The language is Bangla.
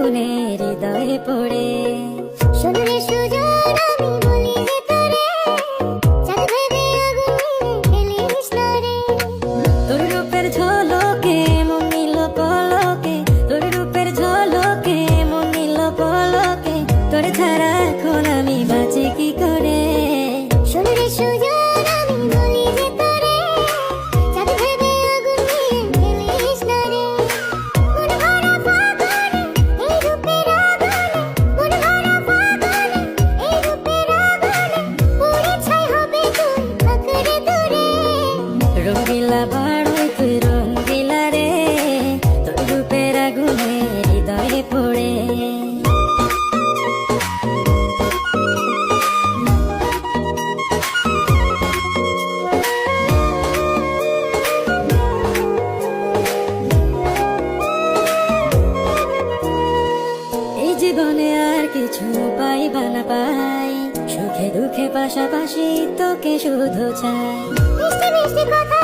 আগুনে হৃদয়ে পড়ে। শোনরে সুজন আমি বলি যে তোরে, চাঁদ ভেবে আগুন নিয়ে খেলিস না রে। তোর রূপের ঝলকে মন নিল পলকে, তোর রূপের ঝলকে মন নিল পলকে, তোর ছাড়া এখন আমি বাঁচি কি করে। শোনরে সুজন আমি বলি যে তোরে, চাঁদ ভেবে আগুন নিয়ে খেলিস না রে। মন ভরা ফাগুনে এই রূপের আগুনে, মন ভরা ফাগুনে এই রূপের আগুনে, পুড়ে ছাই হবে তুই থাকরে দূরে। রঙ্গিলা বাড়ই তুই রঙ্গিলা রে, তোর রূপের আগুনে হৃদয়ে পড়ে। এই জীবনে আর কিছু পাইবা না পাই, সুখে দুঃখে পাশাপাশি তোকে শুধু চাই। মিষ্টি মিষ্টি কথা